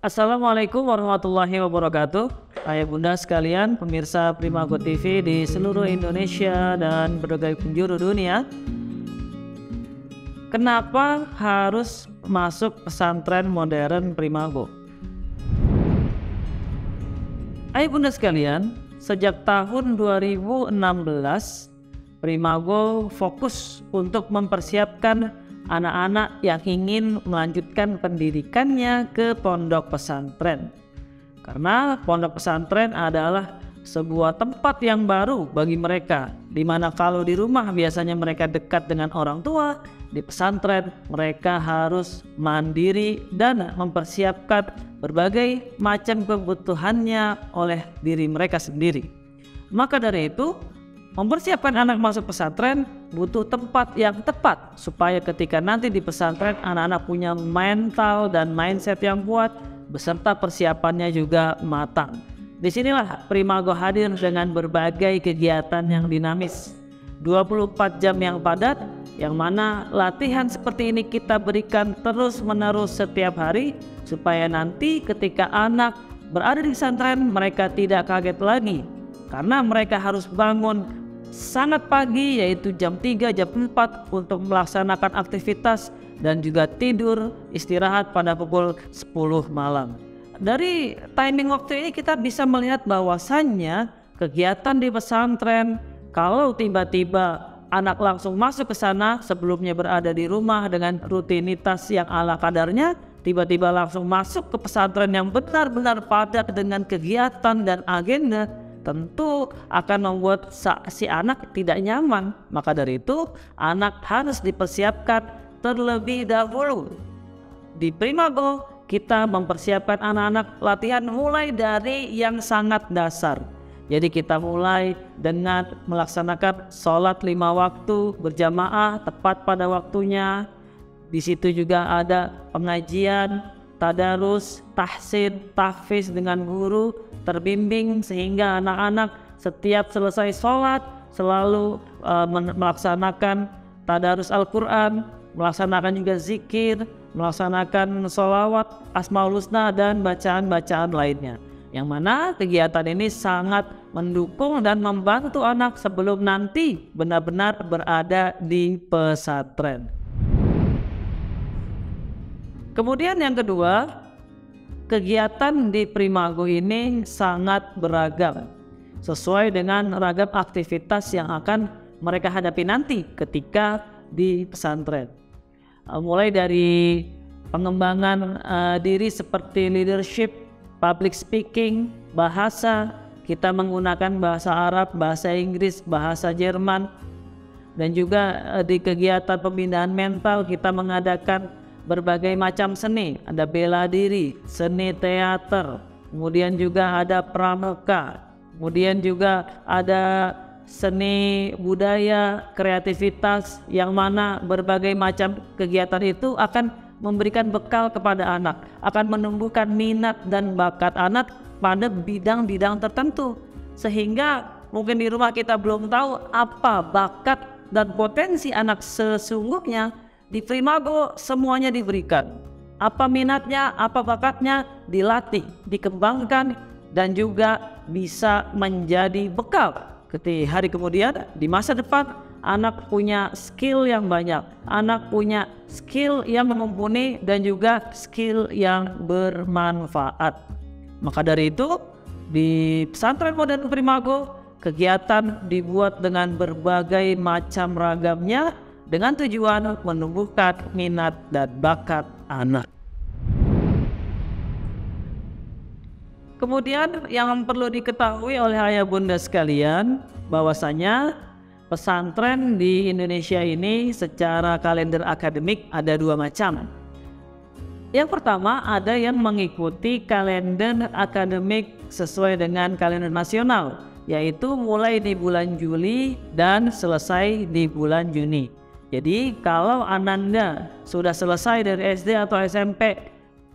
Assalamualaikum warahmatullahi wabarakatuh. Ayah bunda sekalian, pemirsa Primago TV di seluruh Indonesia dan berbagai penjuru dunia. Kenapa harus masuk pesantren modern Primago? Ayah bunda sekalian, sejak tahun 2016 Primago fokus untuk mempersiapkan anak-anak yang ingin melanjutkan pendidikannya ke pondok pesantren. Karena pondok pesantren adalah sebuah tempat yang baru bagi mereka, di mana kalau di rumah biasanya mereka dekat dengan orang tua, di pesantren mereka harus mandiri dan mempersiapkan berbagai macam kebutuhannya oleh diri mereka sendiri. Maka dari itu, mempersiapkan anak masuk pesantren butuh tempat yang tepat supaya ketika nanti di pesantren anak-anak punya mental dan mindset yang kuat beserta persiapannya juga matang. Disinilah Primago hadir dengan berbagai kegiatan yang dinamis, 24 jam yang padat, yang mana latihan seperti ini kita berikan terus-menerus setiap hari supaya nanti ketika anak berada di pesantren mereka tidak kaget lagi karena mereka harus bangun sangat pagi, yaitu jam 3, jam 4 untuk melaksanakan aktivitas dan juga tidur istirahat pada pukul 10 malam. Dari timing waktu ini kita bisa melihat bahwasannya kegiatan di pesantren, kalau tiba-tiba anak langsung masuk ke sana sebelumnya berada di rumah dengan rutinitas yang ala kadarnya, tiba-tiba langsung masuk ke pesantren yang benar-benar padat dengan kegiatan dan agenda, tentu akan membuat si anak tidak nyaman. Maka dari itu anak harus dipersiapkan terlebih dahulu. Di Primago kita mempersiapkan anak-anak latihan mulai dari yang sangat dasar. Jadi kita mulai dengan melaksanakan sholat 5 waktu berjamaah tepat pada waktunya. Di situ juga ada pengajian, tadarus, tahsin, tahfiz dengan guru terbimbing sehingga anak-anak setiap selesai sholat selalu melaksanakan tadarus Al-Quran, melaksanakan juga zikir, melaksanakan sholawat, asmaul husna dan bacaan-bacaan lainnya. Yang mana kegiatan ini sangat mendukung dan membantu anak sebelum nanti benar-benar berada di pesantren. Kemudian yang kedua, kegiatan di Primago ini sangat beragam sesuai dengan ragam aktivitas yang akan mereka hadapi nanti ketika di pesantren. Mulai dari pengembangan diri seperti leadership, public speaking, bahasa, kita menggunakan bahasa Arab, bahasa Inggris, bahasa Jerman, dan juga di kegiatan pembinaan mental kita mengadakan berbagai macam seni, ada bela diri, seni teater, kemudian juga ada pramuka, kemudian juga ada seni budaya, kreativitas, yang mana berbagai macam kegiatan itu akan memberikan bekal kepada anak, akan menumbuhkan minat dan bakat anak pada bidang-bidang tertentu, sehingga mungkin di rumah kita belum tahu apa bakat dan potensi anak sesungguhnya. Di Primago semuanya diberikan. Apa minatnya, apa bakatnya dilatih, dikembangkan dan juga bisa menjadi bekal ketika hari kemudian di masa depan anak punya skill yang banyak, anak punya skill yang mumpuni dan juga skill yang bermanfaat. Maka dari itu di pesantren modern Primago kegiatan dibuat dengan berbagai macam ragamnya dengan tujuan menumbuhkan minat dan bakat anak. Kemudian yang perlu diketahui oleh ayah bunda sekalian bahwasanya pesantren di Indonesia ini secara kalender akademik ada 2 macam. Yang pertama ada yang mengikuti kalender akademik sesuai dengan kalender nasional, yaitu mulai di bulan Juli dan selesai di bulan Juni. Jadi kalau Ananda sudah selesai dari SD atau SMP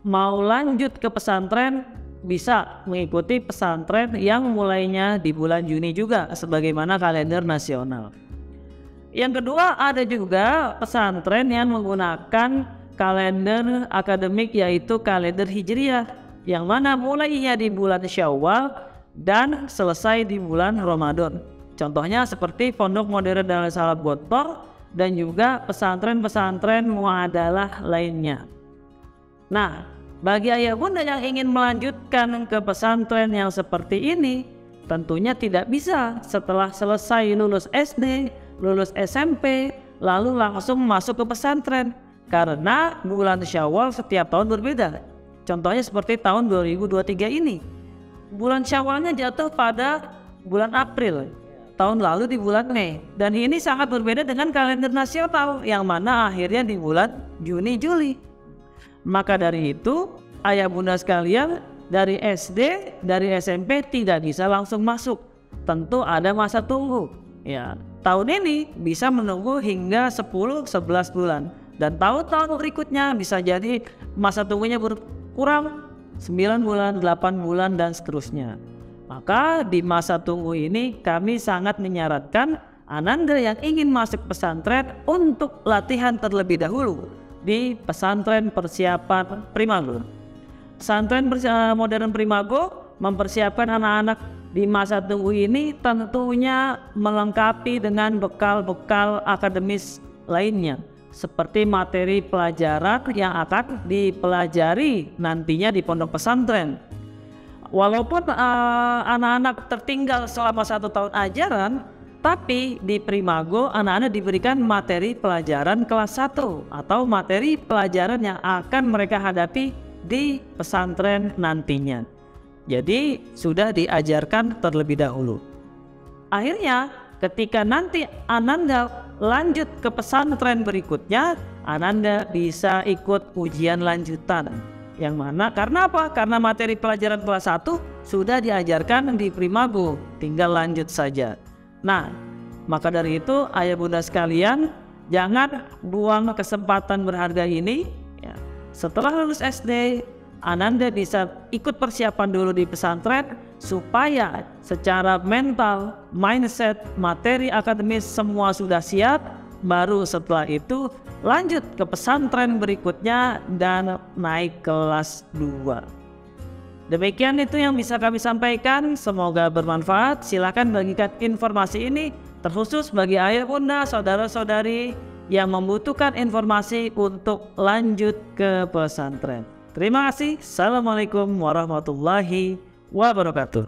mau lanjut ke pesantren, bisa mengikuti pesantren yang mulainya di bulan Juni juga sebagaimana kalender nasional. Yang kedua ada juga pesantren yang menggunakan kalender akademik yaitu kalender Hijriah. yang mana mulainya di bulan Syawal dan selesai di bulan Ramadan. Contohnya seperti Pondok Modern Darul Salam Gontor dan juga pesantren-pesantren muadalah lainnya. Nah, bagi ayah bunda yang ingin melanjutkan ke pesantren yang seperti ini, tentunya tidak bisa setelah selesai lulus SD, lulus SMP, lalu langsung masuk ke pesantren. Karena bulan Syawal setiap tahun berbeda. Contohnya seperti tahun 2023 ini. Bulan Syawalnya jatuh pada bulan April. Tahun lalu di bulan Mei. Dan ini sangat berbeda dengan kalender nasional yang mana akhirnya di bulan Juni Juli. Maka dari itu, ayah bunda sekalian, dari SD, dari SMP tidak bisa langsung masuk. Tentu ada masa tunggu. Ya, tahun ini bisa menunggu hingga 10-11 bulan. Dan tahun-tahun berikutnya bisa jadi masa tunggunya berkurang 9 bulan, 8 bulan, dan seterusnya. Maka di masa tunggu ini kami sangat menyarankan ananda yang ingin masuk pesantren untuk latihan terlebih dahulu di pesantren persiapan Primago. Pesantren modern Primago mempersiapkan anak-anak di masa tunggu ini tentunya melengkapi dengan bekal-bekal akademis lainnya seperti materi pelajaran yang akan dipelajari nantinya di pondok pesantren. Walaupun anak-anak tertinggal selama 1 tahun ajaran, tapi di Primago anak-anak diberikan materi pelajaran kelas 1 atau materi pelajaran yang akan mereka hadapi di pesantren nantinya. Jadi sudah diajarkan terlebih dahulu. Akhirnya ketika nanti ananda lanjut ke pesantren berikutnya, ananda bisa ikut ujian lanjutan. Yang mana karena apa? Karena materi pelajaran kelas 1 sudah diajarkan di Primago, tinggal lanjut saja. Nah, maka dari itu ayah bunda sekalian, jangan buang kesempatan berharga ini ya. Setelah lulus SD, ananda bisa ikut persiapan dulu di pesantren supaya secara mental, mindset, materi akademis semua sudah siap. Baru setelah itu lanjut ke pesantren berikutnya dan naik kelas 2. Demikian itu yang bisa kami sampaikan, semoga bermanfaat. Silakan bagikan informasi ini terkhusus bagi ayah bunda, saudara-saudari yang membutuhkan informasi untuk lanjut ke pesantren. Terima kasih. Assalamualaikum warahmatullahi wabarakatuh.